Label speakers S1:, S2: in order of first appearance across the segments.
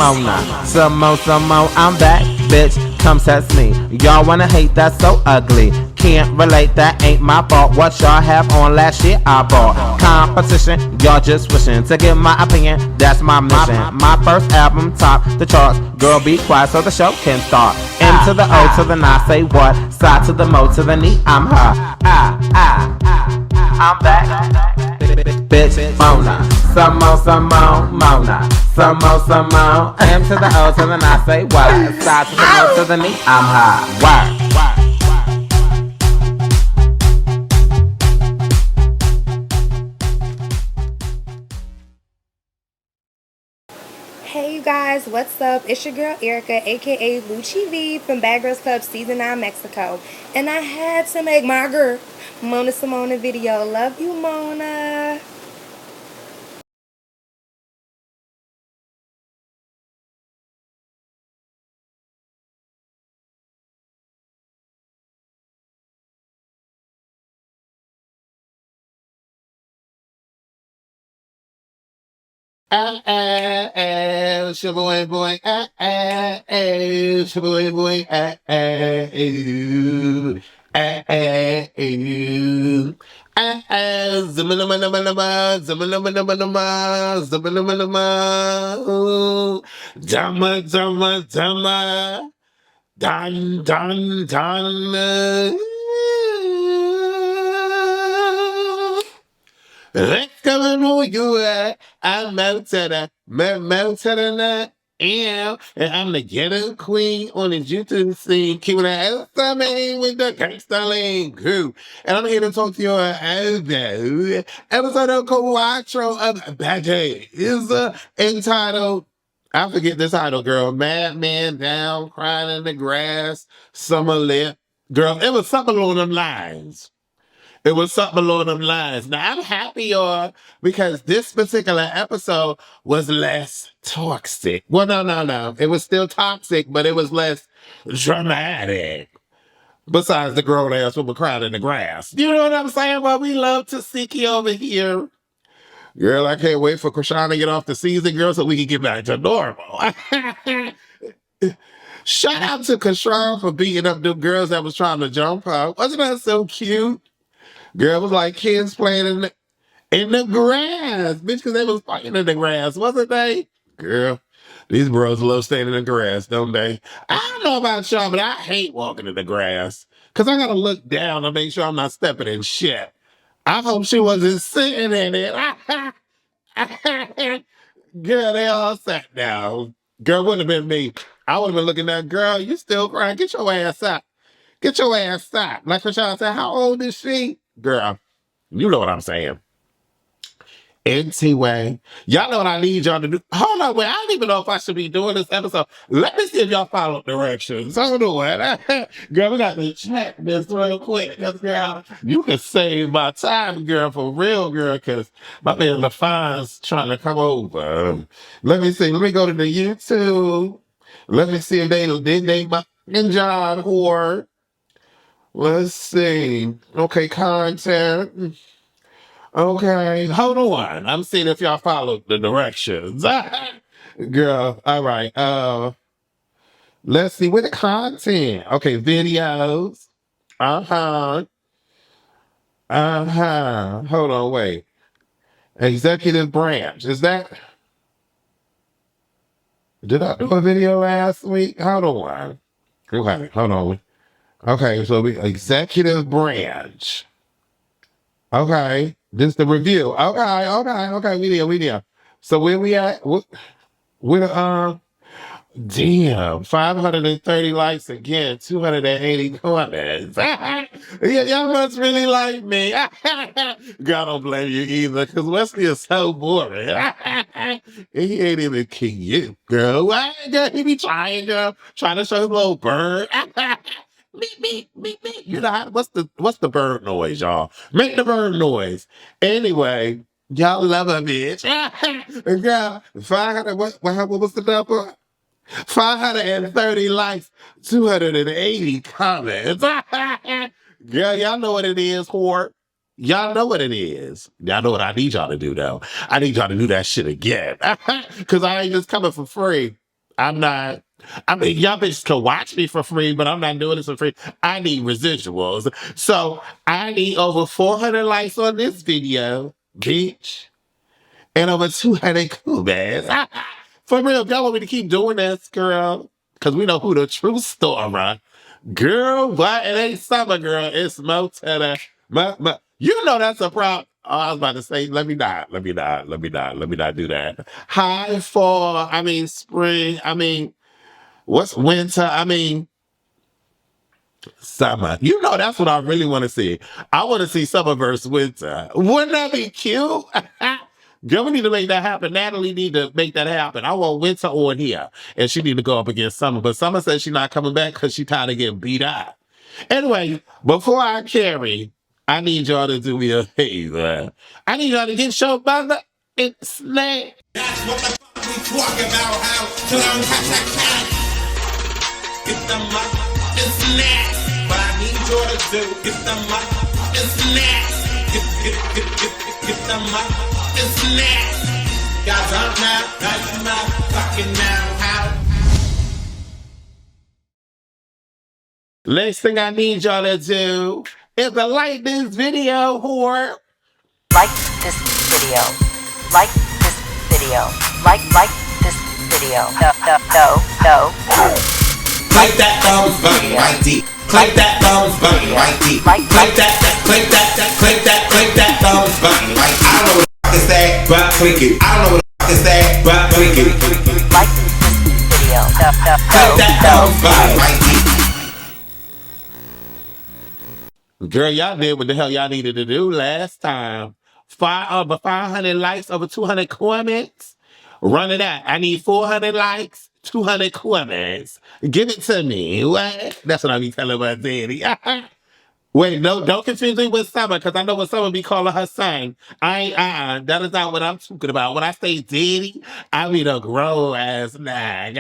S1: Some more, I'm back, bitch, come test me. Y'all wanna hate, that's so ugly. Can't relate, that ain't my fault. What y'all have on last year, I bought. Competition, y'all just wishing to give my opinion, that's my mission. My first album, top the charts. Girl, be quiet so the show can start. M to the O to the N, say what? Side to the mo to the knee, I'm her. I'm back. Bitch, Mona. Some more, Mona. Some more. M to the O to the N, say what? Side to the mo to the knee, I'm high. Work.
S2: Hey you guys, what's up? It's your girl Erica, aka Lucci V from Bad Girls Club Season 9 Mexico. And I had to make my girl Mona Simone a video. Love you, Mona.
S3: Shaboy boy, shaboy boy, Dama, don. Let's come and know you at. I'm Mountain, and I'm the ghetto queen on the YouTube scene, keeping the SMA with the gangsta lane crew. And I'm here to talk to you about episode of Quattro of Baddies is entitled, I forget the title, girl. Madman down, crying in the grass, summer lit. Girl, it was something along them lines. It was something along them lines. Now I'm happy, y'all, because this particular episode was less toxic. Well, no. It was still toxic, but it was less dramatic. Besides the grown ass woman crying in the grass. You know what I'm saying? Well, we love tesehki over here. Girl, I can't wait for Chrisean to get off the season, girl, so we can get back to normal. Shout out to Chrisean for beating up them girls that was trying to jump out. Wasn't that so cute? Girl, it was like kids playing in the grass, bitch, because they was fighting in the grass, wasn't they? Girl, these bros love staying in the grass, don't they? I don't know about y'all, but I hate walking in the grass because I got to look down to make sure I'm not stepping in shit. I hope she wasn't sitting in it. Girl, they all sat down. Girl, wouldn't have been me. I would have been looking at, girl, you still crying. Get your ass up. Get your ass up. Like Rashawn said, how old is she? Girl, you know what I'm saying. Anyway, y'all know what I need y'all to do. Hold on, wait. I don't even know if I should be doing this episode. Let me see if y'all follow directions. Hold on. Girl, we got to check this real quick. Because, girl, you can save my time, girl, for real, girl, because my man LaFon's trying to come over. Let me see. Let me go to the YouTube. Let me see if they my John whore. Let's see. Okay, content. Okay, hold on. I'm seeing if y'all followed the directions. Girl, all right. Let's see with the content. Okay, videos. Uh-huh. Uh-huh. Hold on, wait. Executive branch. Is that, did I do a video last week? Hold on. Okay, hold on. Okay, so we executive branch. Okay, this is the review. Okay. Video. So where we at? With damn, 530 likes again, 280 comments. Yeah, y'all must really like me. God don't blame you either, because Wesley is so boring. He ain't even cute, girl. Why? Girl, he be trying, girl, trying to show his little bird. Beep. You know what's the bird noise, y'all? Make the bird noise. Anyway, y'all love a bitch. Girl, 500, what was the number? 530 likes, 280 comments. Girl, y'all know what it is, whore. Y'all know what it is. Y'all know what I need y'all to do, though. I need y'all to do that shit again. Because I ain't just coming for free. I'm not. I mean, y'all bitches can watch me for free, but I'm not doing this for free. I need residuals. So I need over 400 likes on this video, bitch. And over 200 cool-ass. For real, y'all want me to keep doing this, girl? Because we know who the true story. Girl, what? It ain't summer, girl. It's mo to the... You know that's a problem. Oh, I was about to say, let me not do that. High fall, I mean spring, I mean, what's winter? I mean, summer. You know that's what I really want to see. I want to see summer versus winter. Wouldn't that be cute? Girl, we need to make that happen. Natalie need to make that happen. I want winter on here. And she need to go up against summer. But summer says she's not coming back because she tired of getting beat up. Anyway, before I carry, I need y'all to do me a favor. I need y'all to get your mother and snack. That's what the fuck we talking about, how to learn how to get the mother and snacks. What I need y'all to do, get the mother and snacks. Get the mother and snacks. Guys, I'm not fucking now, how? Next thing I need y'all to do is to like this video, whore.
S4: Like this video. Like this video. Like this video. No.
S1: Click that thumbs button right deep. Click that thumbs button right deep. Click that thumbs button right deep. I don't know what the fuck is that, but click it. I don't know what the fuck is that, but click it.
S4: Like this video.
S1: Click that thumbs button right deep.
S3: Girl, y'all did what the hell y'all needed to do last time. Over 500 likes, over 200 comments. Run it out. I need 400 likes, 200 comments. Give it to me. What? That's what I be telling my daddy. Wait, no, don't confuse me with Summer, because I know what Summer be calling her son. That is not what I'm talking about. When I say daddy, I mean a grown ass nag.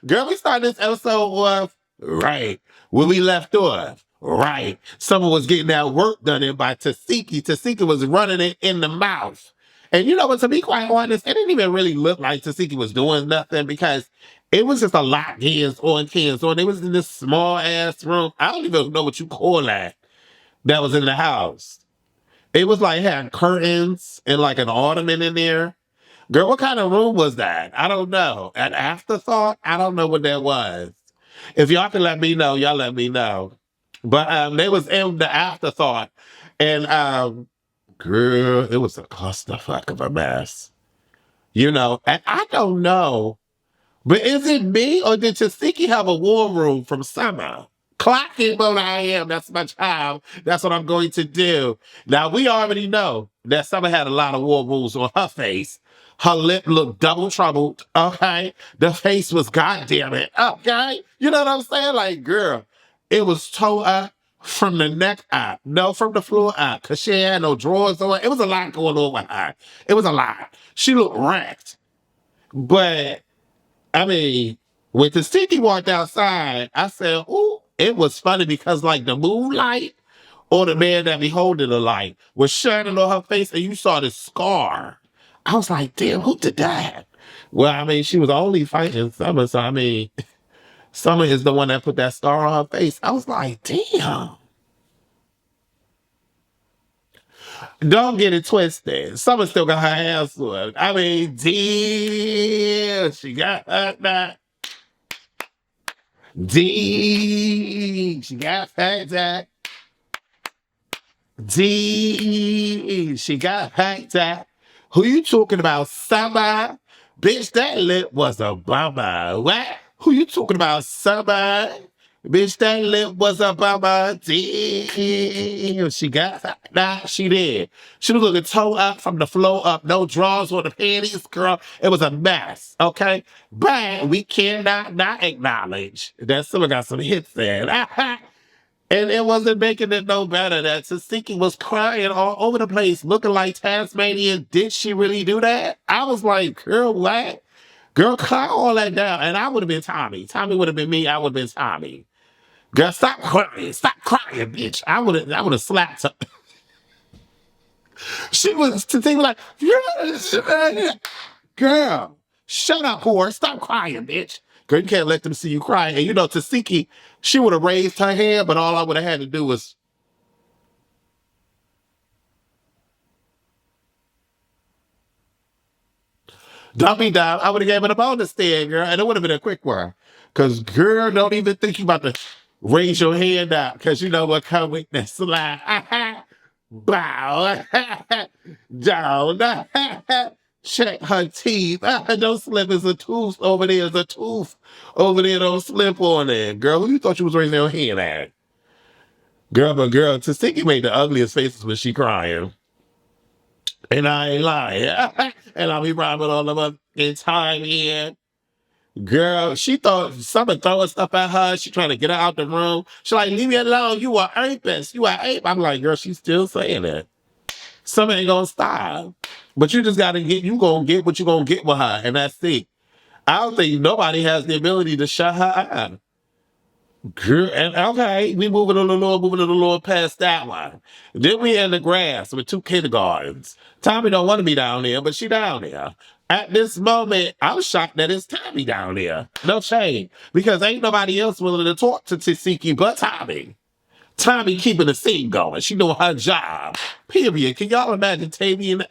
S3: Girl, we started this episode off right where we left off. Right. Someone was getting that work done in by Tesehki. Tesehki was running it in the mouth. And you know what, to be quite honest, it didn't even really look like Tesehki was doing nothing because it was just a lot hands on. It was in this small ass room. I don't even know what you call that was in the house. It was like had curtains and like an ottoman in there. Girl, what kind of room was that? I don't know. An afterthought? I don't know what that was. If y'all can let me know, y'all let me know. But they was in the afterthought. And girl, it was a clusterfuck of a mess. You know, and I don't know. But is it me or did Tesehki have a war room from Summer? Clock it when I am. That's my child. That's what I'm going to do. Now, we already know that Summer had a lot of war rooms on her face. Her lip looked double troubled, okay? The face was, goddamn it, okay? You know what I'm saying? Like, girl, it was toe up from the neck up. No, from the floor up, because she had no drawers on. It was a lot going on with her. It was a lot. She looked wrecked. But I mean, when Tesehki walked outside, I said, ooh, it was funny because like the moonlight or the man that be holding the light was shining on her face and you saw the scar. I was like, damn, who did that? Well, I mean, she was only fighting Summer, so I mean, Summer is the one that put that scar on her face. I was like, damn. Don't get it twisted. Summer still got her ass whooped. I mean, damn, she got her back. She got packed at. She got packed at. Who you talking about, Summer? Bitch, that lip was a bummer. What? Who you talking about, Summer? Bitch, that lip was a bummer. Damn, she got that. She did. She was looking toe up from the floor up. No drawers on the panties, girl. It was a mess, okay? But we cannot not acknowledge that someone got some hits in. And it wasn't making it no better that Tesehki was crying all over the place, looking like Tasmanian. Did she really do that? I was like, girl, what? Girl, cry all that down. And I would have been Tommie. Tommie would have been me. I would have been Tommie. Girl, stop crying. Stop crying, bitch. I would have slapped her. She was to think like, girl. Shut up, whore. Stop crying, bitch. Girl, you can't let them see you cry. And you know, Tesehki, she would have raised her hand, but all I would have had to do was dump me down. I would have gave it a bonus stand, girl, and it would have been a quick one. Because, girl, don't even think you about to raise your hand out, because you know what come with that slide. Bow. Down. Check her teeth. Don't slip. It's a tooth over there. It's a tooth over there. Don't slip on it. Girl, who you thought you was raising your hand at? Girl, but girl, Tesehki made the ugliest faces when she crying. And I ain't lying. And I'll be rhyming all the motherfucking time here. Girl, she thought someone throwing stuff at her. She trying to get her out the room. She like, leave me alone. You are apist. You are ape. I'm like, girl, she's still saying it. Something ain't gonna stop. But you just gotta you gonna get what you gonna get with her. And that's it. I don't think nobody has the ability to shut her up. Girl, and okay, we moving to the Lord past that one. Then we in the grass with 2 kindergartens. Tommie don't want to be down there, but she down there. At this moment, I'm shocked that it's Tommie down there. No shame. Because ain't nobody else willing to talk to Tesehki but Tommie. Tommie keeping the scene going. She doing her job. Period. Can y'all imagine Tavy in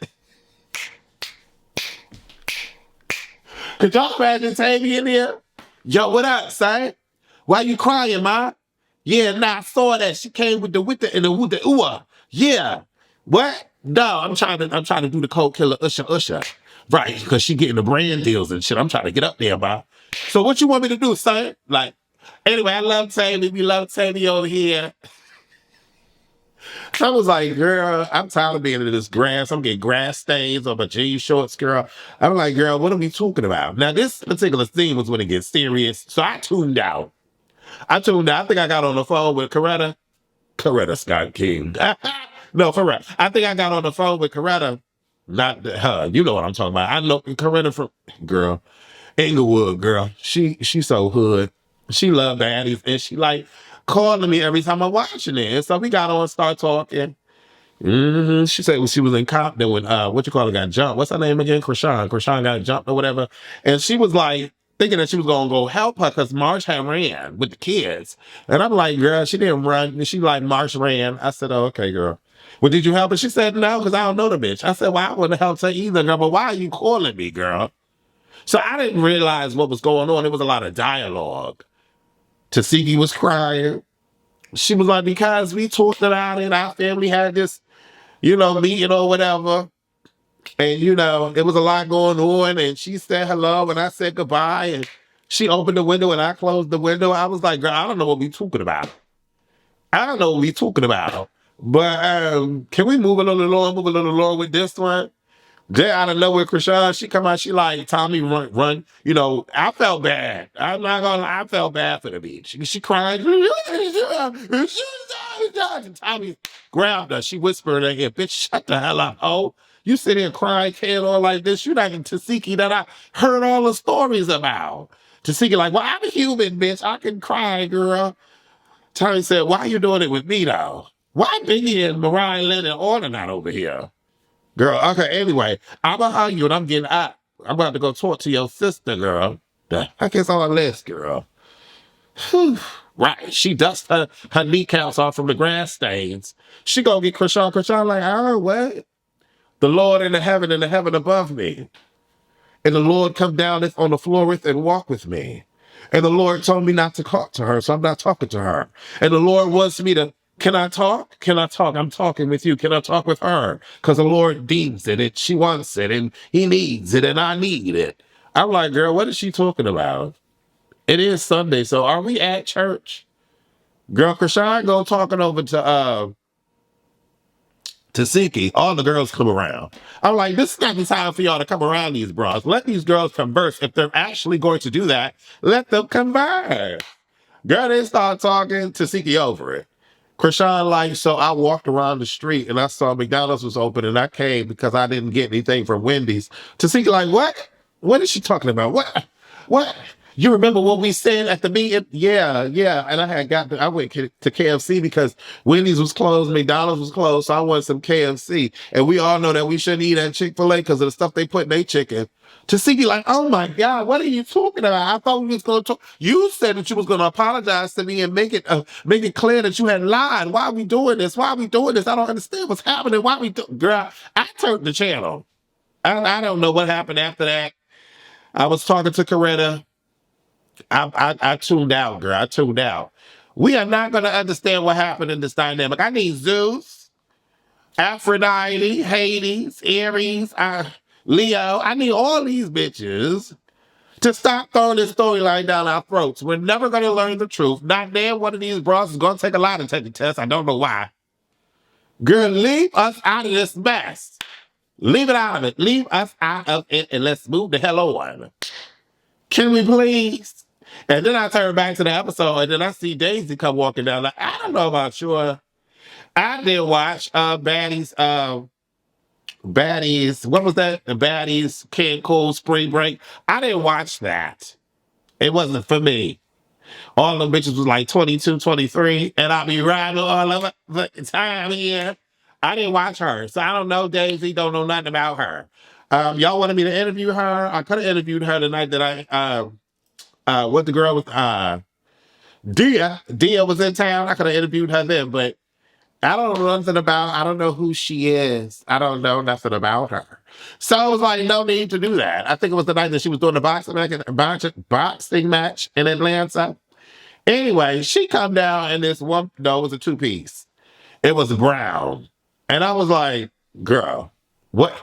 S3: Could y'all imagine Tavy in here? Yo, what up, son? Why you crying, ma? Yeah, nah, I saw that. She came with the and the ooh. Yeah. What? No, I'm trying to do the koldkilla usher. Right, because she getting the brand deals and shit. I'm trying to get up there, ma. So what you want me to do, son? Like, anyway, I love Tavy. We love Tavy over here. So I was like, girl, I'm tired of being in this grass. I'm getting grass stains on my jeans shorts, girl. I'm like, girl, what are we talking about? Now, this particular scene was when it gets serious. So I tuned out. I think I got on the phone with Coretta Scott King. No, for real. I think I got on the phone with Coretta. Not her. You know what I'm talking about. I know Coretta from, girl, Inglewood, girl. She so hood. She love baddies. And she like calling me every time I'm watching it. And so we got on and start talking. She said when she was in Compton when, got jumped. What's her name again? Chrisean. Chrisean got jumped or whatever. And she was like, thinking that she was going to go help her because Marsh had ran with the kids. And I'm like, girl, she didn't run. And she like, Marsh ran. I said, oh, okay, girl. Well, did you help her? She said, no, because I don't know the bitch. I said, well, I wouldn't have helped her either, girl. But why are you calling me, girl? So I didn't realize what was going on. It was a lot of dialogue. Tesehki was crying. She was like, because we talked about it. Our family had this, meeting or whatever. And, it was a lot going on. And she said hello and I said goodbye. And she opened the window and I closed the window. I was like, girl, I don't know what we talking about. But can we move a little along with this one? Then out of nowhere, Chrisean, she come out, she like, Tommie, run. I felt bad. I'm not gonna lie, I felt bad for the bitch. She cried. Tommie grabbed her. She whispered in her ear, bitch, shut the hell up, ho. You sit here crying, carrying on like this. You're not in Tesehki that I heard all the stories about. Tesehki like, well, I'm a human, bitch. I can cry, girl. Tommie said, why you doing it with me, though? Why Biggie and mariahlynn and Ahna not over here? Girl, okay, anyway, I'm going to hug you and I'm getting up. I'm about to go talk to your sister, girl. The heck is all this, girl? Whew. Right, she dusted her kneecaps off from the grass stains. She gonna get Chrisean. Chrisean like, oh, what? The Lord in the heaven above me. And the Lord come down on the floor with and walk with me. And the Lord told me not to talk to her, so I'm not talking to her. And the Lord wants me to, can I talk? Can I talk? I'm talking with you. Can I talk with her? Because the Lord deems it, and she wants it, and he needs it, and I need it. I'm like, girl, what is she talking about? It is Sunday, so are we at church? Girl, Chrisean go talking over to Suki. All the girls come around. I'm like, this is not the time for y'all to come around these bras. Let these girls converse. If they're actually going to do that, let them converse. Girl, they start talking to Suki over it. Chrisean like, so I walked around the street and I saw McDonald's was open and I came because I didn't get anything from Wendy's. Suki like, what? What is she talking about? What? You remember what we said at the meeting? Yeah, yeah. And I went to KFC because Wendy's was closed, McDonald's was closed, so I wanted some KFC. And we all know that we shouldn't eat at Chick-fil-A because of the stuff they put in their chicken. To see me like, oh my God, what are you talking about? I thought we was going to talk. You said that you was going to apologize to me and make it clear that you had lied. Why are we doing this? Why are we doing this? I don't understand what's happening. Why are we Girl, I turned the channel. I don't know what happened after that. I was talking to Coretta. I tuned out, girl. I tuned out. We are not going to understand what happened in this dynamic. I need Zeus, Aphrodite, Hades, Aries, Leo. I need all these bitches to stop throwing this storyline down our throats. We're never going to learn the truth. Not damn one of these bros is going to take a lie to take the test. I don't know why. Girl, leave us out of this mess. Leave it out of it. Leave us out of it and let's move the hell on. Can we please? And then I turn back to the episode and then I see Daisy come walking down. Like, I don't know about you. I did watch Baddies, what was that? The Baddies, Cancun, Spring Break. I didn't watch that. It wasn't for me. All them bitches was like 22, 23, and I be riding all of the time here. I didn't watch her, so I don't know Daisy, don't know nothing about her. Y'all wanted me to interview her? I could have interviewed her the night that what the girl was, Dia was in town. I could have interviewed her then, but I don't know nothing about, I don't know who she is. I don't know nothing about her. So it was like, no need to do that. I think it was the night that she was doing the boxing match in Atlanta. Anyway, she come down and this one, no, it was a two-piece. It was brown. And I was like, girl, what?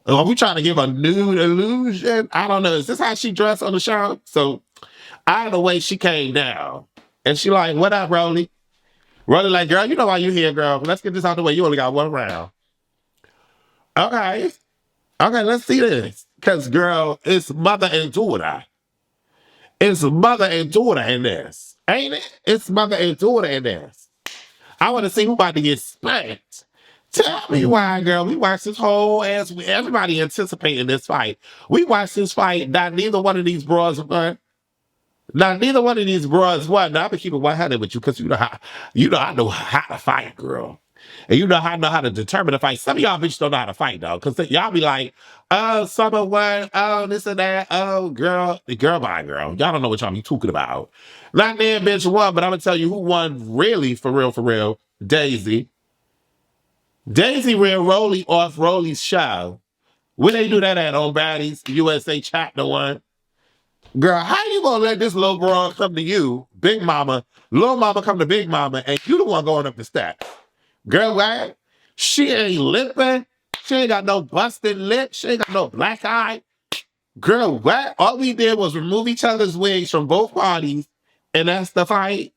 S3: Are we trying to give a nude illusion? I don't know. Is this how she dressed on the show? So out of the way she came down. And she like, what up, Rollie? Rollie like, girl, you know why you here, girl. Let's get this out the way. You only got one round. Okay. Okay, let's see this. Because, girl, it's mother and daughter. It's mother and daughter in this. Ain't it? It's mother and daughter in this. I want to see who about to get spanked. Tell me why, girl. We watched this whole ass. Everybody anticipating this fight. We watched this fight. Not neither one of these bros won. Now, neither one of these bros won. Now, I've been keeping 100 with you because you know I know how to fight, girl. And you know how to determine a fight. Some of y'all bitches don't know how to fight, though. Because y'all be like, oh, summer won, oh, this and that, oh, girl by girl. Y'all don't know what y'all be talking about. Not there, bitch won, but I'm going to tell you who won really, for real, Daisy. Daisy ran Rollie off Rollie's show. Where they do that at on Baddies USA Chapter 1? Girl, how you gonna let this little girl come to you, Big Mama, little mama come to Big Mama, and you the one going up the steps? Girl, right? She ain't lipping. She ain't got no busted lip. She ain't got no black eye. Girl, what? All we did was remove each other's wigs from both parties, and that's the fight.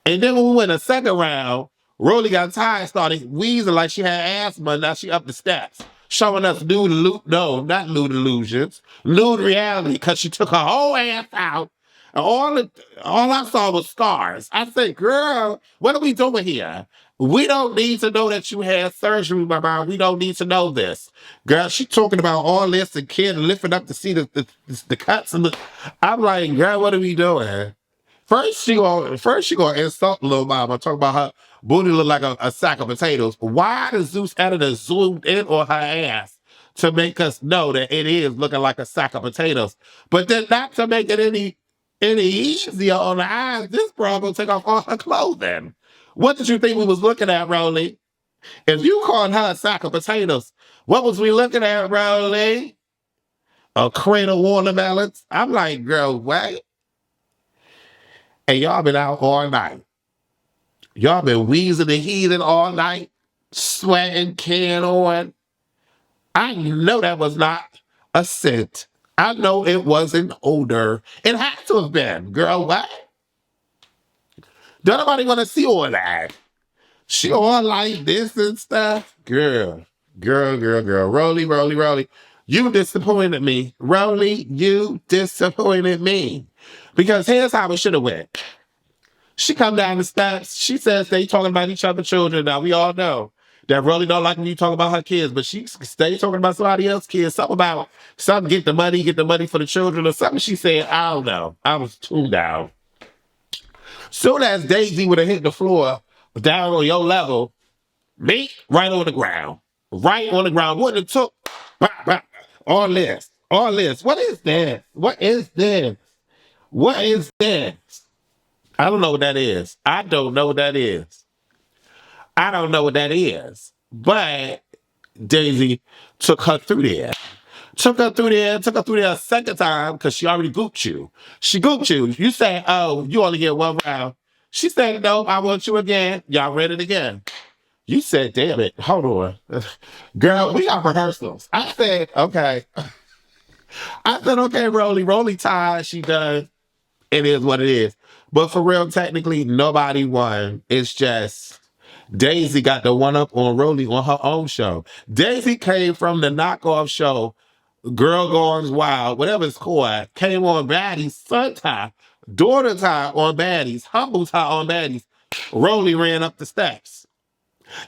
S3: And then when we went a second round, Rollie got tired and started wheezing like she had asthma. Now she up the steps, showing us nude illusions, nude reality, because she took her whole ass out. And all I saw was scars. I said, girl, what are we doing here? We don't need to know that you had surgery, my mom. We don't need to know this. Girl, she talking about all this and kid lifting up to see the cuts. I'm like, girl, what are we doing? First she gonna insult little mama, talk about her booty look like a sack of potatoes. Why does Zeus editor zoomed in on her ass to make us know that it is looking like a sack of potatoes? But then not to make it any easier on the eyes, this bro gonna take off all her clothing. What did you think we was looking at, Rollie? If you called her a sack of potatoes, what was we looking at, Rollie? A crate of watermelons? I'm like, girl, what? And y'all been out all night. Y'all been wheezing and heaving all night, sweating, can on. I know that was not a scent. I know it wasn't odor. It had to have been. Girl, what? Don't nobody want to see all that. She all like this and stuff. Girl. Rollie. You disappointed me. Rollie, you disappointed me. Because here's how it should have went. She come down the steps. She says they talking about each other's children. Now, we all know that really don't like when you talk about her kids, but she stay talking about somebody else's kids. Something about something get the money for the children or something. She said, I don't know. I was tuned down. Soon as Daisy would have hit the floor down on your level, me right on the ground. Right on the ground. Wouldn't have took all this. All this. What is this? What is this? What is this? I don't know what that is. I don't know what that is. I don't know what that is. But Daisy took her through there. Took her through there a second time because she already gooped you. She gooped you. You said, oh, you only get one round. She said, no, I want you again. Y'all read it again. You said, damn it, hold on. Girl, we got rehearsals. I said, okay. I said, okay, Rollie tied. She done. It is what it is. But for real, technically, nobody won. It's just Daisy got the one up on Rollie on her own show. Daisy came from the knockoff show, Girl Gone Wild, whatever it's called, came on Baddies, son tie, daughter tie on Baddies, humble tie on Baddies. Rollie ran up the steps.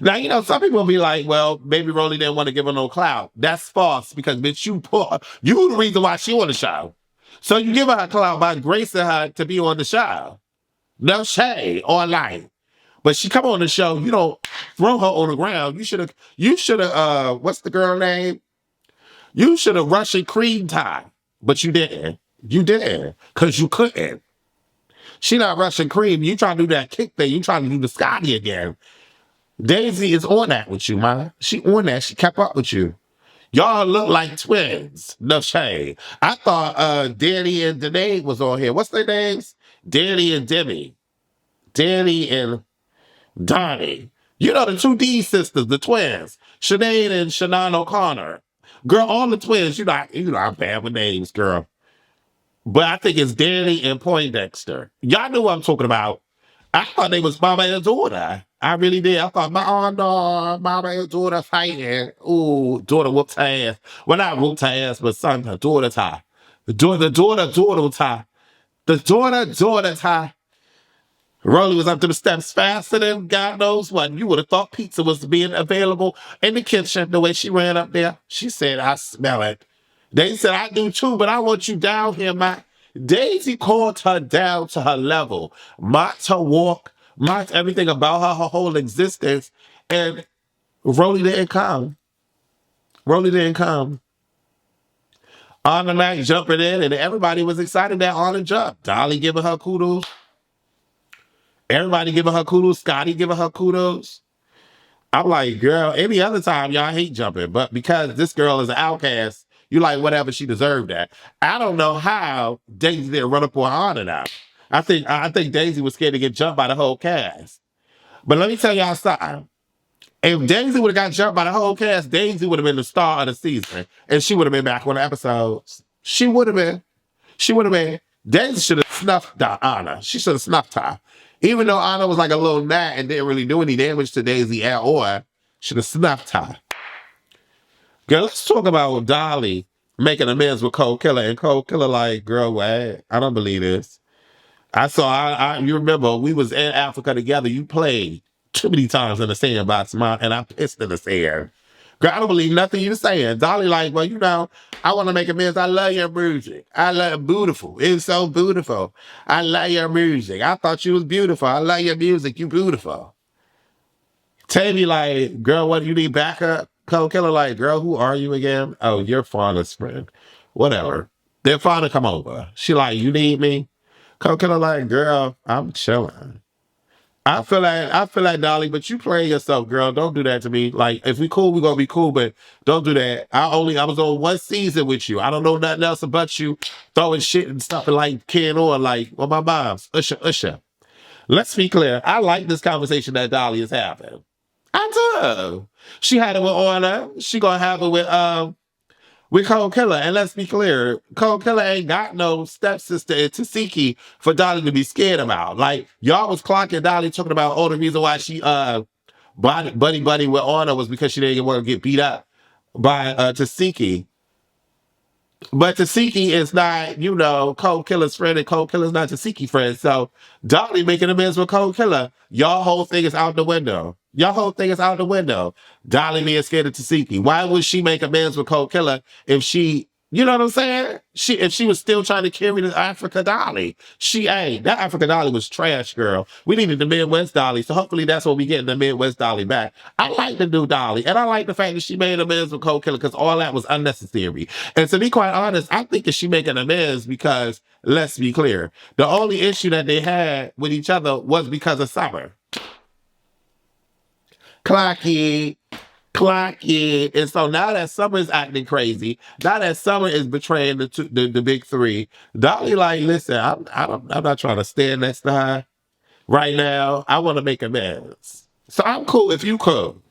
S3: Now, you know, some people will be like, well, maybe Rollie didn't want to give her no clout. That's false because, bitch, you the reason why she on the show. So you give her a clout by gracing her to be on the show. No shade online. But she come on the show, you don't throw her on the ground. You should have, what's the girl name? You should have Russian cream tie. But you didn't. You didn't. Because you couldn't. She not Russian cream. You trying to do that kick thing. You trying to do the Scotty again. Daisy is on that with you, man. She on that. She kept up with you. Y'all look like twins. No shade. I thought Danny and Danae was on here. What's their names? Danny and Demi. Danny and Donnie. You know the two D sisters, the twins. Sinead and Shannon O'Connor. Girl, all the twins. You know I'm bad with names, girl. But I think it's Danny and Poindexter. Y'all know what I'm talking about. I thought they was mama and daughter. I really did. I thought mama and daughter fighting. Ooh, daughter whooped her ass. Well, not whooped her ass, but son, her daughter tie. The daughter tie. The daughter tie. Rollie was up to the steps faster than God knows what. You would have thought pizza was being available in the kitchen the way she ran up there. She said, I smell it. They said, I do too, but I want you down here, my. Daisy called her down to her level, mocked her walk, mocked everything about her whole existence, and Rollie didn't come. Rollie didn't come. Ahnamac jumping in, and everybody was excited that Ahna jumped. Dolly giving her kudos. Everybody giving her kudos. Scotty giving her kudos. I'm like, girl, any other time y'all hate jumping, but because this girl is an outcast, you like whatever, she deserved that. I don't know how Daisy didn't run up on Ahna now. I think Daisy was scared to get jumped by the whole cast. But let me tell y'all something. If Daisy would have got jumped by the whole cast, Daisy would have been the star of the season. And she would have been back on the episodes. She would have been. She would have been. Daisy should have snuffed Ahna. She should have snuffed her. Even though Ahna was like a little gnat and didn't really do any damage to Daisy at all, should have snuffed her. Girl, let's talk about Dolly making amends with koldkilla. And koldkilla like, girl, what? I don't believe this. You remember, we was in Africa together. You played too many times in the sandbox, man, and I pissed in the sand. Girl, I don't believe nothing you're saying. Dolly like, well, you know, I want to make amends. I love your music. I love beautiful. It's so beautiful. I love your music. I thought you was beautiful. I love your music. You beautiful. Tavi like, girl, what, you need backup? koldkilla like, girl, who are you again? Oh, your father's friend. Whatever. Their father come over. She like, you need me? koldkilla like, girl, I'm chilling. I feel like Dolly, but you playing yourself, girl. Don't do that to me. Like, if we cool, we gonna be cool, but don't do that. I was on one season with you. I don't know nothing else about you throwing shit and stuff and like carrying on like, well, my mom's. Usher. Let's be clear. I like this conversation that Dolly is having. I do. She had it with Ahna. She gonna have it with koldkilla. And let's be clear, koldkilla ain't got no stepsister in Tesehki for Dolly to be scared about. Like, y'all was clocking Dolly talking about, the reason why she buddy with Ahna was because she didn't want to get beat up by Tesehki. But Tesehki is not, KoldKilla's friend, and KoldKilla's not Tesehki friend. So Dolly making amends with KoldKilla. Y'all whole thing is out the window. Y'all whole thing is out the window. Dolly being scared of Tesehki. Why would she make amends with KoldKilla if she, you know what I'm saying? If she was still trying to carry the Africa Dolly. She ain't. That Africa Dolly was trash, girl. We needed the Midwest Dolly. So hopefully that's what we get in the Midwest Dolly back. I like the new Dolly. And I like the fact that she made amends with KoldKilla because all that was unnecessary. And to be quite honest, I think that she making amends because, let's be clear, the only issue that they had with each other was because of Summer. Clocky. And so now that Summer is acting crazy, now that Summer is betraying the big three, Dolly like, listen, I'm not trying to stand next to her right now. I want to make amends. So I'm cool if you cool.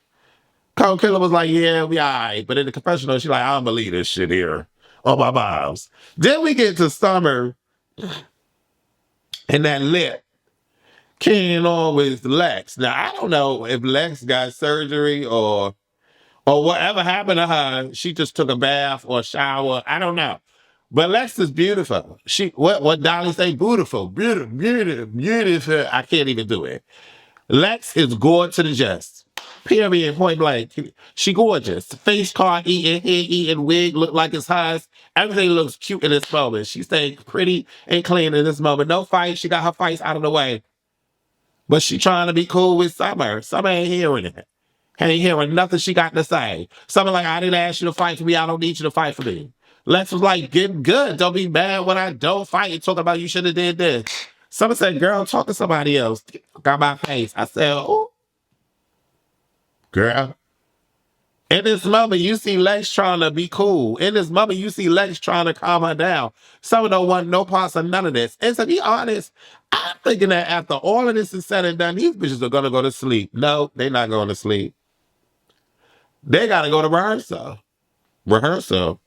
S3: KoldKilla was like, yeah, we all right. But in the confessional, she like, I don't believe this shit here on my moms. Then we get to Summer and that lip carrying on with Lex. Now, I don't know if Lex got surgery or whatever happened to her. She just took a bath or a shower. I don't know. But Lex is beautiful. What Dolly say? Beautiful. Beautiful. I can't even do it. Lex is gorgeous to the just. Period. Point blank. She gorgeous. Face card eating, hair eating, wig look like it's hers. Everything looks cute in this moment. She staying pretty and clean in this moment. No fight. She got her fights out of the way. But she trying to be cool with Summer. Summer ain't hearing it. Ain't hearing nothing she got to say. Summer like, I didn't ask you to fight for me. I don't need you to fight for me. Lex was like, get good. Don't be mad when I don't fight. You talk about you should have did this. Summer said, girl, talk to somebody else. Got my face. I said, oh, girl. In this moment, you see Lex trying to be cool. In this moment, you see Lex trying to calm her down. Summer don't want no parts of none of this. And to be honest, I'm thinking that after all of this is said and done, these bitches are going to go to sleep. No, they're not going to sleep. They got to go to rehearsal. Rehearsal.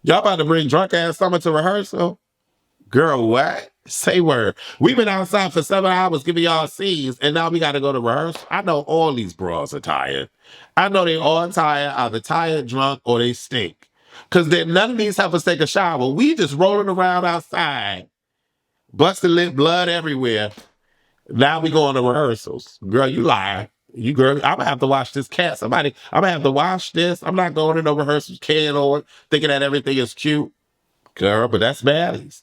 S3: Y'all about to bring drunk ass Summer to rehearsal? Girl, what? Say word. We've been outside for 7 hours giving y'all scenes, and now we got to go to rehearsal. I know all these bras are tired. I know they all tired, either tired, drunk, or they stink. Because none of these have to take a shower. We just rolling around outside, busting lip, blood everywhere. Now we going to rehearsals. Girl, you lie. You girl, I'm gonna have to watch this cat. I'm gonna have to watch this. I'm not going to no rehearsals, can on, thinking that everything is cute. Girl, but that's baddies.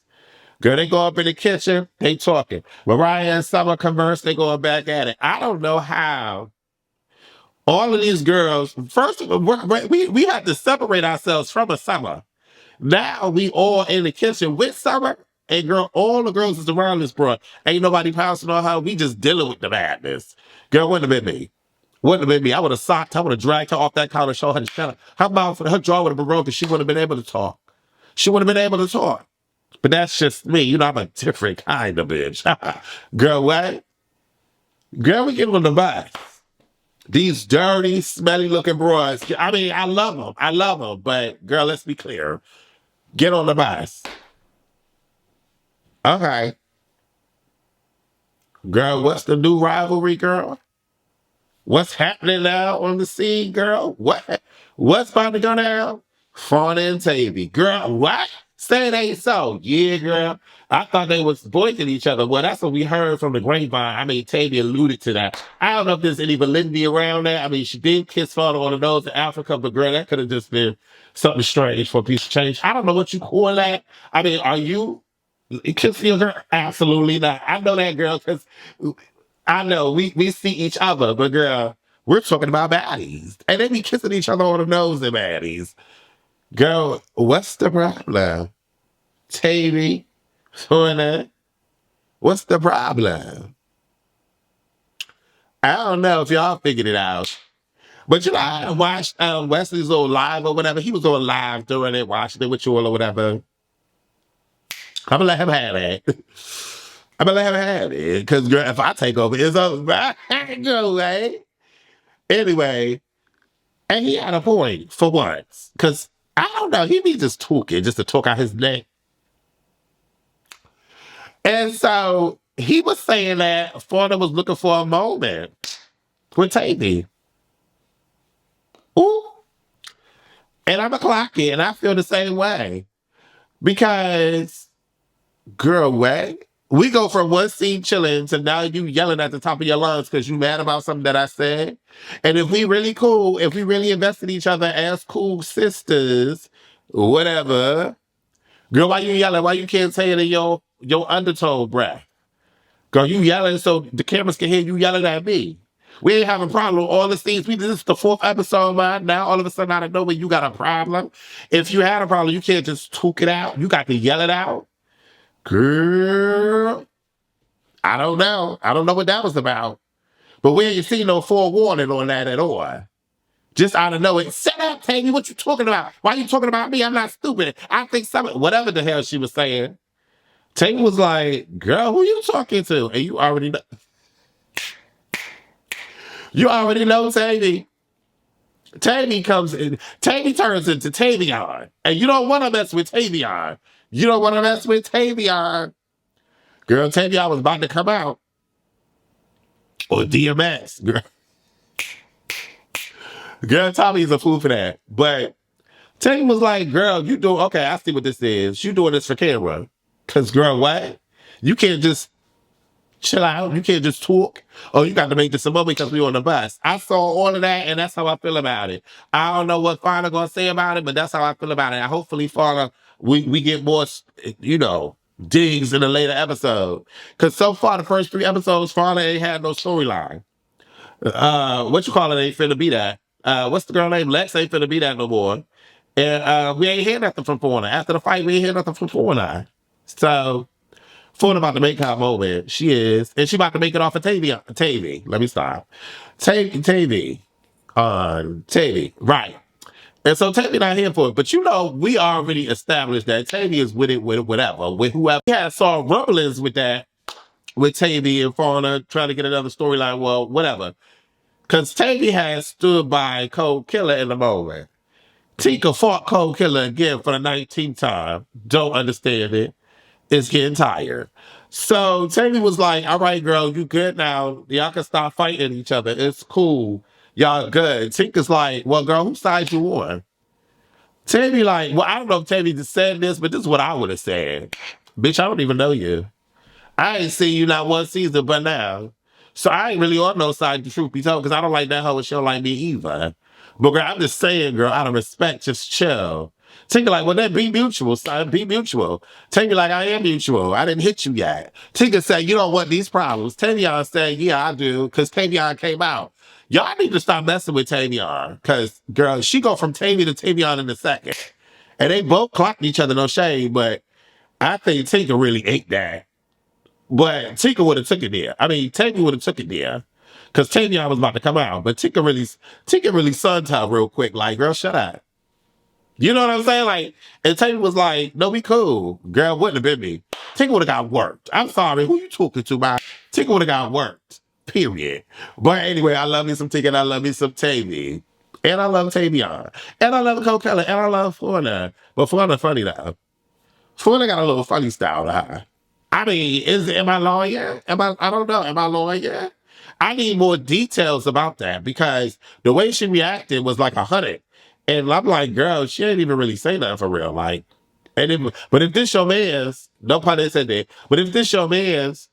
S3: Girl, they go up in the kitchen, they talking. Mariah and Summer converse, they going back at it. I don't know how all of these girls, first of all, we have to separate ourselves from a Summer. Now we all in the kitchen with Summer, and girl, all the girls is around this bro. Ain't nobody pouncing on her. We just dealing with the madness. Girl, wouldn't have been me. Wouldn't have been me. I would have socked, I would have dragged her off that counter, show her the shut up. Her mouth, her jaw would have been broken. She wouldn't have been able to talk. She wouldn't have been able to talk. But that's just me. You know, I'm a different kind of bitch. Girl, what? Girl, we get on the bus. These dirty, smelly looking broads. I mean, I love them. I love them. But girl, let's be clear. Get on the bus. Okay. Girl, what's the new rivalry, girl? What's happening now on the scene, girl? What's about to go down? Fauna and Tavi. Girl, what? Say it ain't so. Yeah, girl. I thought they was boycotting each other. Well, that's what we heard from the grapevine. I mean, Tavi alluded to that. I don't know if there's any validity around that. I mean, she did kiss Fauna on the nose in Africa, but girl, that could have just been something strange for a piece of change. I don't know what you call that. I mean, are you kissing her? Absolutely not. I know that, girl, because I know we see each other, but girl, we're talking about baddies. And they be kissing each other on the nose in baddies. Girl, what's the problem? Tavi, Fauna, what's the problem? I don't know if y'all figured it out. But you know, I watched Wesley's little live or whatever. He was on live during it, watching it with you all or whatever. I'm gonna let him have it. I'm gonna let him have it. Because girl, if I take over, it's over. Girl, right? Anyway, and he had a point for once. Because I don't know, he be just talking, just to talk out his neck. And so he was saying that Fauna was looking for a moment with Tavi. Ooh. And I'm a clock it, and I feel the same way. Because, girl, what? We go from one scene chilling to now you yelling at the top of your lungs because you mad about something that I said. And if we really cool, if we really invest in each other as cool sisters, whatever, girl, why you yelling? Why you can't say it in your undertone breath? Girl, you yelling so the cameras can hear you yelling at me. We ain't having a problem with all the scenes. This is the 4th episode, man. Now all of a sudden out of nowhere you got a problem. If you had a problem, you can't just talk it out. You got to yell it out. Girl, I don't know. I don't know what that was about. But we ain't seen no forewarning on that at all. Just out of nowhere. Shut up, Tammy. What you talking about? Why you talking about me? I'm not stupid. I think something, whatever the hell she was saying. Tammy was like, girl, who you talking to? And you already know. You already know, Tammy. Tammy comes in. Tammy turns into Tavion. And you don't want to mess with Tavion. You don't want to mess with Tavion. Girl, Tavion was about to come out. Or DMX. Girl, Tommie's a fool for that. But Tammy was like, girl, you do okay, I see what this is. You doing this for camera. Because, girl, what? You can't just chill out. You can't just talk. Oh, you got to make this a moment because we on the bus. I saw all of that, and that's how I feel about it. I don't know what Fauna going to say about it, but that's how I feel about it. And hopefully, Fauna, we get more, digs in a later episode. Because so far, the first 3 episodes, Fauna ain't had no storyline. What you call it ain't finna be that. What's the girl name? Lex ain't finna be that no more. And we ain't hear nothing from Fauna. After the fight, we ain't hear nothing from Fauna. So, Fauna about to make her moment. She is. And she about to make it off of Tavi. Let me stop. Tavi. Right. And so Tavi not here for it. But we already established that Tavi is with it, with whatever, with whoever. We had saw rumblings with that, with Tavi and Fauna trying to get another storyline. Well, whatever. Because Tavi has stood by Koldkilla in the moment. Tika fought Koldkilla again for the 19th time. Don't understand it. It's getting tired. So Tavi was like, all right, girl, you good now. Y'all can stop fighting each other. It's cool. Y'all good. Tika's like, well, girl, whose side you on? Tavi like, well, I don't know if Tavi just said this, but this is what I would have said. Bitch, I don't even know you. I ain't seen you not one season but now. So I ain't really on no side, the truth be told, because I don't like that hoe and she don't like me either. But girl, I'm just saying, girl, out of respect, just chill. Tinker like, well, then be mutual, son. Be mutual. Tinker like, I am mutual. I didn't hit you yet. Tinker said, you don't want these problems. Tavion said, yeah, I do, because Tavion came out. Y'all need to stop messing with Tavion, because, girl, she go from Tavi to Tavion in a second. And they both clocked each other, no shame, but I think Tinker really ate that. But Tika would have took it there. I mean, Tavi would have took it there. Because Tavion was about to come out. But Tika really sunned her real quick. Like, girl, shut up. You know what I'm saying? Like, and Tavi was like, no, we cool. Girl, wouldn't have been me. Tika would have got worked. I'm sorry. Who you talking to, man? Tika would have got worked. Period. But anyway, I love me some Tika and I love me some Tavi. And I love Tavion. And I love Koldkilla. And I love Fauna. But Fauna funny, though. Fauna got a little funny style to her. I mean, am I lawyer? I don't know. Am I lawyer? I need more details about that because the way she reacted was like 100. And I'm like, girl, she ain't even really say nothing for real. Like, but if this your man's, no pun intended, but if this your man's,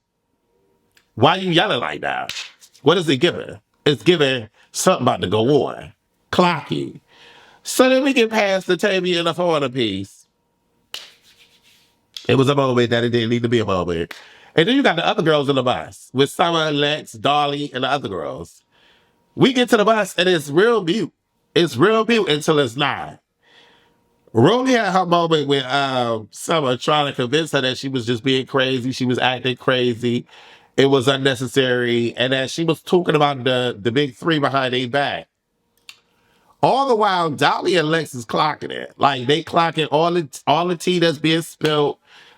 S3: why you yelling like that? What is it giving? It's giving something about to go on. Clocky. So then we get past the Tavi and the Fauna piece. It was a moment that it didn't need to be a moment. And then you got the other girls in the bus with Summer, Lex, Dolly, and the other girls. We get to the bus and it's real mute. It's real mute until it's not. Rollie had her moment with Summer trying to convince her that she was just being crazy. She was acting crazy. It was unnecessary. And that she was talking about the big 3 behind their back. All the while, Dolly and Lex is clocking it. Like, they clocking all the tea that's being spilled.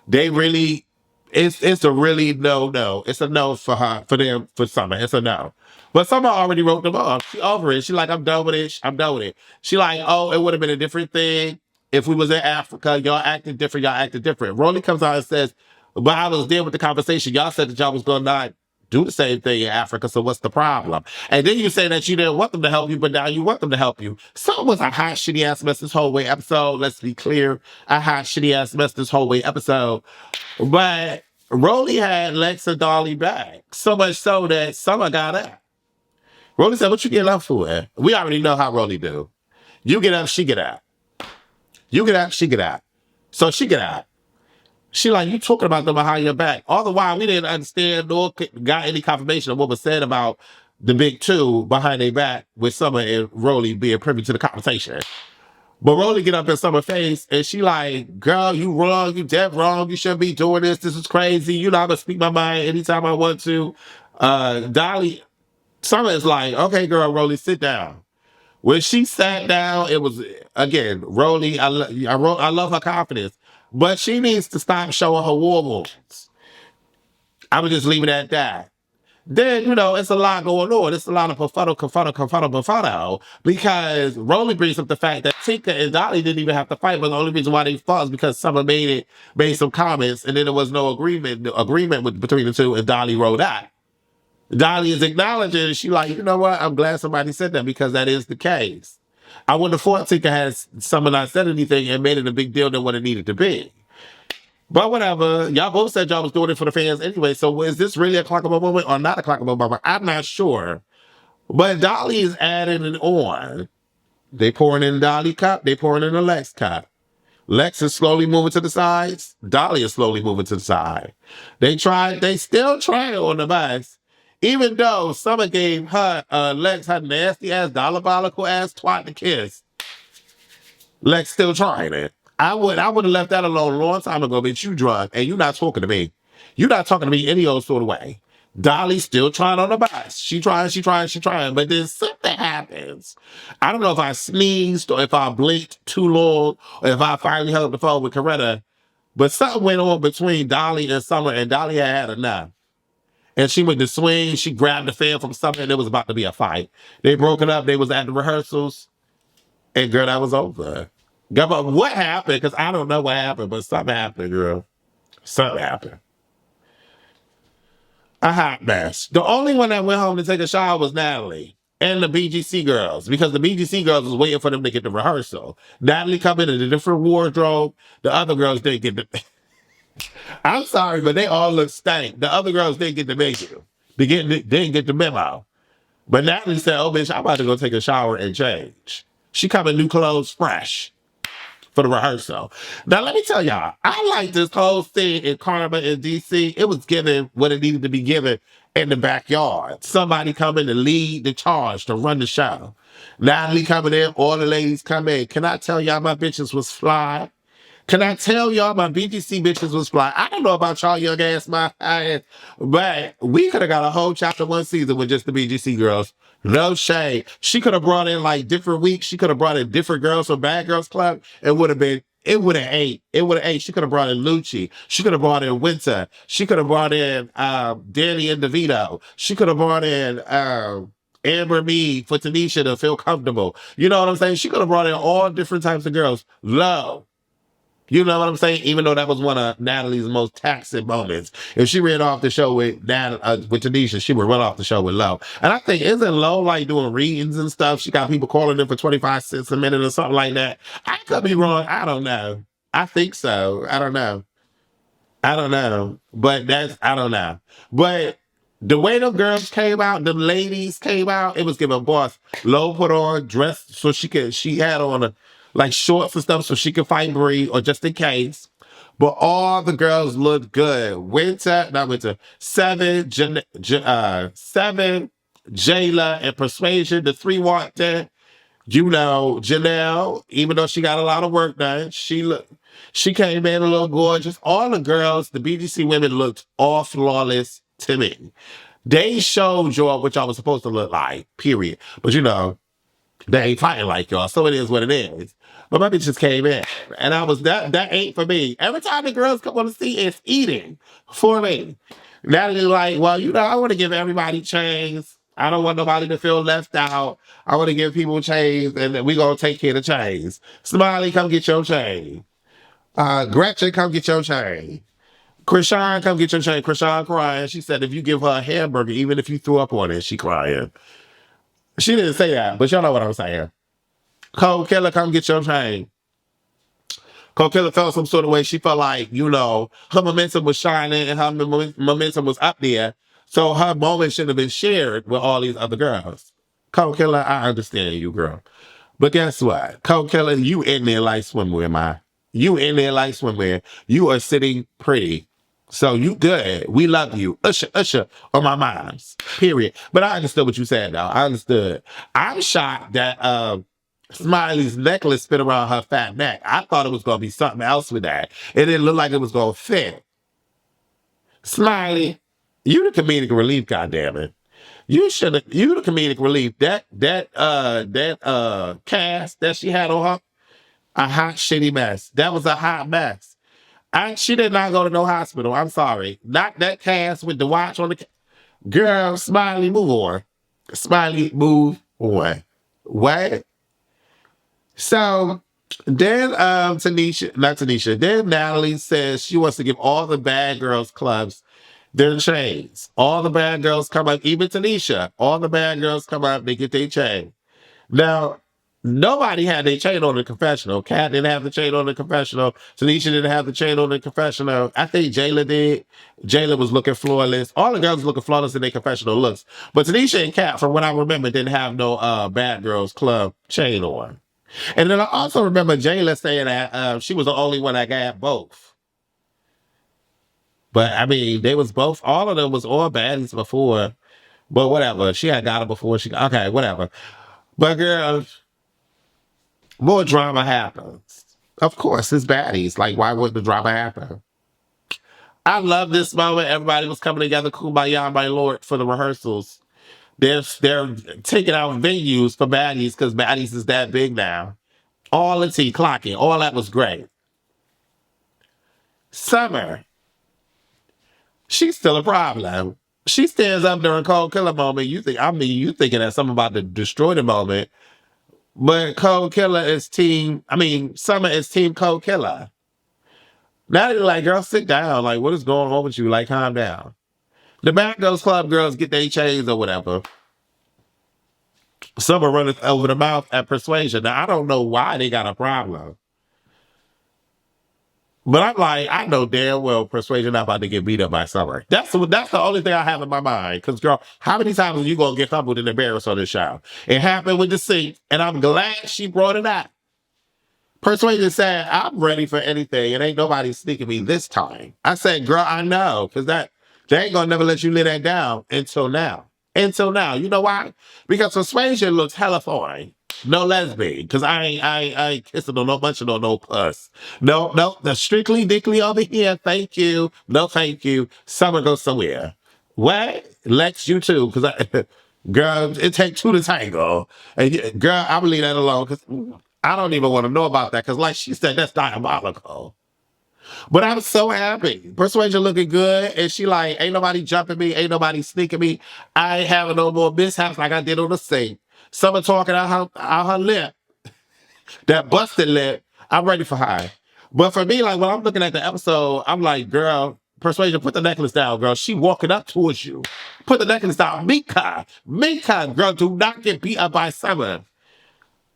S3: They really, it's a really no. It's a no for her, for them, for Summer. It's a no. But Summer already wrote them off. She over it. She like, I'm done with it. I'm done with it. She like, oh, it would have been a different thing if we was in Africa. Y'all acting different. Y'all acting different. Rollie comes out and says, but I was there with the conversation. Y'all said that y'all was going to not do the same thing in Africa, so what's the problem? And then you say that you didn't want them to help you, but now you want them to help you. So it was a hot, shitty ass mess this whole way episode. Let's be clear. A hot, shitty ass mess this whole way episode. But Rollie had Lex and Dolly back. So much so that Summer got up. Rollie said, what you getting up for? We already know how Rollie do. You get up, she get out. You get out, she get out. So she get out. She like, you talking about them behind your back. All the while, we didn't understand nor got any confirmation of what was said about the big two behind their back with Summer and Rollie being privy to the conversation. But Rollie get up in Summer's face and she like, girl, you wrong, you dead wrong, you shouldn't be doing this, this is crazy, you know I'm gonna speak my mind anytime I want to. Dolly, Summer is like, okay girl, Rollie, sit down. When she sat down, it was, again, Rollie, I love her confidence, but she needs to stop showing her war wounds. I would just leave it at that. Then, you know, it's a lot going on. It's a lot of confuddle, because Rollie brings up the fact that Tika and Dolly didn't even have to fight, but the only reason why they fought is because Summer made some comments, and then there was no agreement between the two, and Dolly wrote out. Dolly is acknowledging, and she like, you know what? I'm glad somebody said that because that is the case. I wouldn't have thought Tika has Summer not said anything and made it a big deal than what it needed to be. But whatever. Y'all both said y'all was doing it for the fans anyway, so is this really a clockable moment or not a clockable moment? I'm not sure. But Dolly is adding it on. They pouring in Dolly cup, they pouring in the Lex cup. Lex is slowly moving to the sides. Dolly is slowly moving to the side. They still trying on the bus. Even though Summer gave her, Lex her nasty ass, diabolical ass twat to kiss. Lex still trying it. I would have left that alone a long time ago, bitch. You drunk and you not talking to me. You not talking to me any old sort of way. Dolly still trying on the bus. She trying. But then something happens. I don't know if I sneezed or if I blinked too long or if I finally hung up the phone with Coretta. But something went on between Dolly and Summer, and Dolly had enough. And she went to swing. She grabbed the fan from Summer, and it was about to be a fight. They broke it up. They was at the rehearsals. And girl, that was over. But what happened? Because I don't know what happened, but something happened, girl. Something happened. A hot mess. The only one that went home to take a shower was Natalie and the BGC girls, because the BGC girls was waiting for them to get the rehearsal. Natalie come in a different wardrobe. The other girls didn't get the... I'm sorry, but they all look stank. The other girls didn't get the menu. They didn't get the memo. But Natalie said, oh, bitch, I'm about to go take a shower and change. She come in new clothes fresh for the rehearsal. Now, let me tell y'all, I like this whole scene in Karma in D.C. It was given what it needed to be given in the backyard. Somebody coming to lead the charge, to run the show. Natalie coming in, all the ladies come in. Can I tell y'all my bitches was fly? Can I tell y'all my BGC bitches was fly? I don't know about y'all young ass my ass, but we could have got a whole chapter 1 season with just the BGC girls. No shade. She could have brought in like different weeks. She could have brought in different girls from Bad Girls Club. It would have ate. She could have brought in Lucci. She could have brought in Winter. She could have brought in Danny and DeVito. She could have brought in Amber Mead for Tanisha to feel comfortable. You know what I'm saying? She could have brought in all different types of girls. Low. You know what I'm saying? Even though that was one of Natalie's most taxing moments. If she ran off the show with Tanisha, she would run off the show with Lo. And I think, isn't Lo like doing readings and stuff? She got people calling in for 25 cents a minute or something like that. I could be wrong. I don't know. I think so. I don't know. But I don't know. But the way the girls came out, the ladies came out, it was giving boss. Lo put on dress so she had on like shorts and stuff so she could fight Brie, or just in case. But all the girls looked good. Seven, Jayla, and Persuasion, the 3 walked in. You know, Janelle, even though she got a lot of work done, she came in a little gorgeous. All the girls, the BGC women, looked all flawless to me. They showed y'all what y'all was supposed to look like, period. But you know, they ain't fighting like y'all, so it is what it is. But my bitches came in, and I was that ain't for me. Every time the girls come on the scene, it's eating for me. Now they're like, well, you know, I want to give everybody chains. I don't want nobody to feel left out. I want to give people chains, and we gonna take care of the chains. Smiley, come get your chain. Gretchen, come get your chain. Chrisean, come get your chain. Chrisean crying. She said if you give her a hamburger, even if you threw up on it, she crying. She didn't say that, but y'all know what I'm saying. Koldkilla, come get your chain. Koldkilla felt some sort of way. She felt like, her momentum was shining and her momentum was up there. So her moment should have been shared with all these other girls. Koldkilla, I understand you, girl. But guess what? Koldkilla, you in there like swimwear, ma. You in there like swimwear. You are sitting pretty. So you good. We love you. Usher, usher on my moms. Period. But I understood what you said, though. I understood. I'm shocked that Smiley's necklace fit around her fat neck. I thought it was going to be something else with that. It didn't look like it was going to fit. Smiley, you the comedic relief, goddammit. You the comedic relief. That cast that she had on her, a hot shitty mess. That was a hot mess. She did not go to no hospital. I'm sorry. Not that cast with the watch on the girl. Smiley, move on. Smiley, move on. What? So then then Natalie says she wants to give all the bad girls clubs their chains. All the bad girls come up, even Tanisha, all the bad girls come up, they get their chain. Now, nobody had their chain on the confessional. Kat didn't have the chain on the confessional. Tanisha didn't have the chain on the confessional. I think Jayla did. Jayla was looking flawless. All the girls was looking flawless in their confessional looks. But Tanisha and Kat, from what I remember, didn't have no bad girls club chain on. And then I also remember Jayla saying that she was the only one that got both. But I mean, they was both, all of them was all baddies before. But whatever. She had got it before okay, whatever. But girl, more drama happens. Of course, it's baddies. Like, why would the drama happen? I love this moment. Everybody was coming together, kumbaya, my lord, for the rehearsals. They're taking out venues for baddies because baddies is that big now. All the tea, clocking, all that was great. Summer, she's still a problem. She stands up during Koldkilla moment. You thinking that something about to destroy the moment. But Koldkilla is Summer is team Koldkilla. Now they're like, girl, sit down. Like, what is going on with you? Like, calm down. The Bad Girls Club girls get their chains or whatever. Summer running over the mouth at Persuasion. Now, I don't know why they got a problem. But I'm like, I know damn well Persuasion not about to get beat up by Summer. That's the only thing I have in my mind. Because, girl, how many times are you going to get humbled and embarrassed on this show? It happened with the sink, and I'm glad she brought it up. Persuasion said, I'm ready for anything, and ain't nobody sneaking me this time. I said, girl, I know, because they ain't going to never let you lay that down until now. Until now. You know why? Because Persuasion looks hella fine. No lesbian, because I ain't kissing on no bunch of no puss. No, the strictly dickly over here. Thank you. No, thank you. Summer goes somewhere. What? Lex, you too, because girl, it takes two to tango. And girl, I will leave that alone, because I don't even want to know about that, because like she said, that's diabolical. But I'm so happy. Persuasion looking good, and she like, ain't nobody jumping me, ain't nobody sneaking me. I ain't having no more mishaps like I did on the sink. Summer talking out her lip, that busted lip. I'm ready for her. But for me, like when I'm looking at the episode, I'm like, girl, Persuasion, put the necklace down, girl. She walking up towards you. Put the necklace down. Mika, girl, do not get beat up by Summer.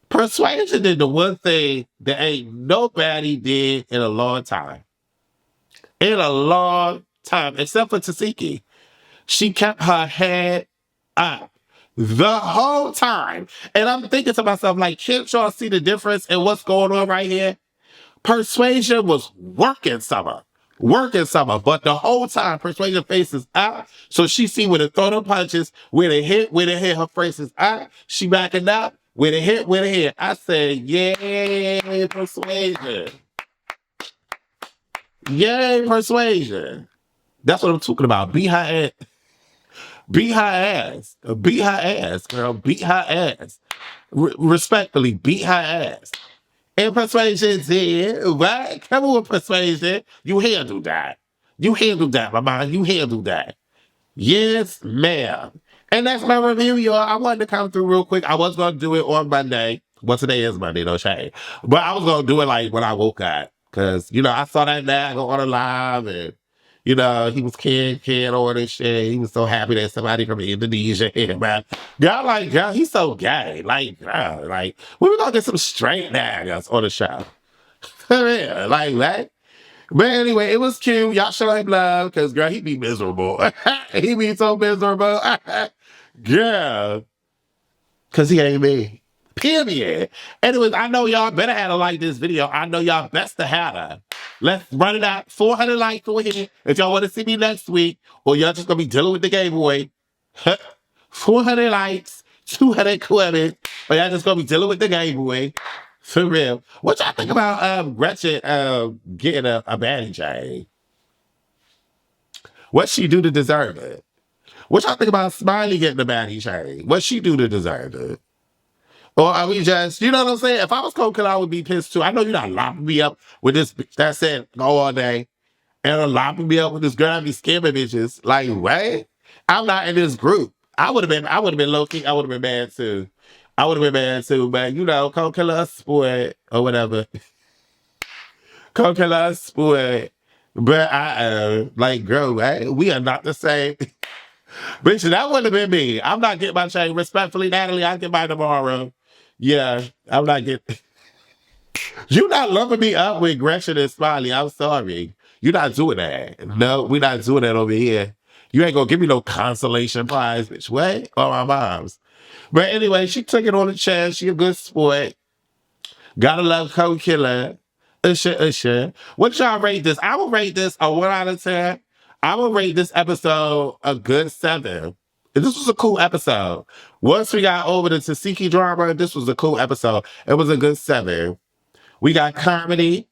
S3: Persuasion did the one thing that ain't nobody did in a long time. In a long time, except for Tesehki. She kept her head up the whole time. And I'm thinking to myself, like, can't y'all see the difference in what's going on right here? Persuasion was working Summer. But the whole time, Persuasion face is up. So she see where the throw them punches, where they hit, her face is up. She backing up. Where they hit. I said, yay, Persuasion. Yay, Persuasion. That's what I'm talking about. Beat her ass. Beat her ass. Beat her ass, girl. Beat her ass. Respectfully, beat her ass. And Persuasion said, right? Come on, Persuasion. You handle that. My man. You handle that. Yes, ma'am. And that's my review, y'all. I wanted to come through real quick. I was going to do it on Monday. Well, today is Monday, no shade. But I was going to do it like when I woke up. Because, I saw that now, I go on a live and, You know, he was can all this shit. He was so happy that somebody from Indonesia here, man. Girl, like, girl, he's so gay. Like, girl, like, we were gonna get some straight niggas on the show. For real, like, right? But anyway, it was cute. Y'all show him love, because, girl, he be miserable. He be so miserable. Girl. Because he ain't me. Period. Anyways, I know y'all better have to like this video. I know y'all best to have her. Let's run it out. 400 likes over here. If y'all want to see me next week, or y'all just going to be dealing with the Game Boy. 400 likes, 200 comments, or y'all just going to be dealing with the Game Boy. For real. What y'all think about Gretchen getting a baddie chain? What she do to deserve it? What y'all think about Smiley getting a baddie chain? What she do to deserve it? Or are we just, you know what I'm saying? If I was koldkilla, I would be pissed too. I know you're not locking me up with this, that said, go all day. And locking me up with this girl, I be scamming bitches. Like, what? I'm not in this group. I would have been low key. I would have been mad too. But you know, koldkilla sport or whatever. Koldkilla sport. But like, girl, we are not the same. Bitch, that wouldn't have been me. I'm not getting my chain. Respectfully, Natalie, I'll get mine tomorrow. Yeah, I'm not getting... You not lumping me up with Gretchen and Smiley. I'm sorry. You're not doing that. No, we're not doing that over here. You ain't gonna give me no consolation prize, bitch. What? Oh, my mom's. But anyway, she took it on the chest. She a good sport. Gotta love koldkilla. Usher. What y'all rate this? I will rate this a 1 out of 10. I will rate this episode a good 7. This was a cool episode. Once we got over the tesehki drama, this was a cool episode. It was a good 7. We got comedy.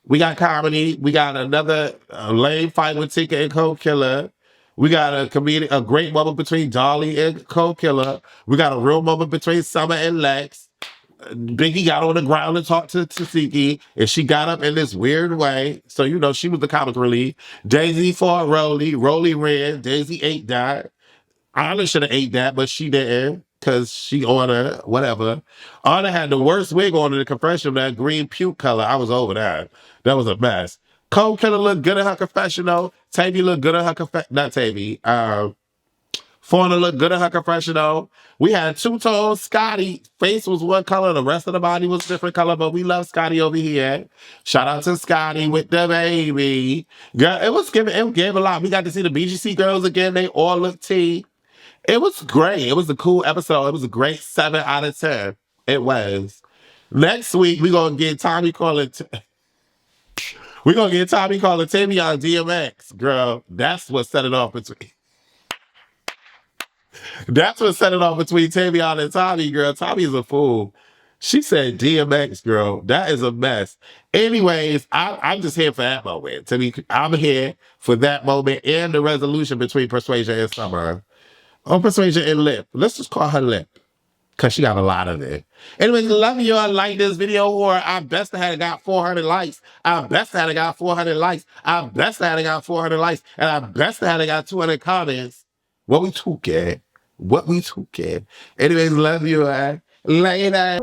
S3: We got another lame fight with Tiki and koldkilla. We got a great moment between Dolly and koldkilla. We got a real moment between Summer and Lex. Biggie got on the ground and talked to Tiki, and she got up in this weird way. So, you know, she was the comic relief. Daisy fought Rollie ran. Daisy ate that. Ahna should have ate that, but she didn't, because she ordered whatever. Ahna had the worst wig on in the confessional, that green puke color. I was over that. That was a mess. Koldkilla looked good in her confessional. Tavi looked good in her not Tavi. Fauna looked good in her confessional. We had two-tone Scotty. Face was one color, the rest of the body was different color, but we love Scotty over here. Shout out to Scotty with the baby. Girl, it gave a lot. We got to see the BGC girls again. They all looked tea. It was great. It was a cool episode. It was a great 7 out of 10. It was. Next week, we're going to get Tommie calling... We're going to get Tommie calling Tavi on DMX. Girl, that's what set it off between... That's what set it off between Tavion and Tommie, girl. Tommie is a fool. She said DMX, girl. That is a mess. Anyways, I'm just here for that moment. I'm here for that moment and the resolution between Persuasion and Summer. On Persuasion and Lip. Let's just call her Lip, because she got a lot of it. Anyways, love y'all. Like this video, or I best have got 400 likes. I best have got 400 likes. I best have got 400 likes. And I best have got 200 comments. What we took at. Anyways, love you. Later.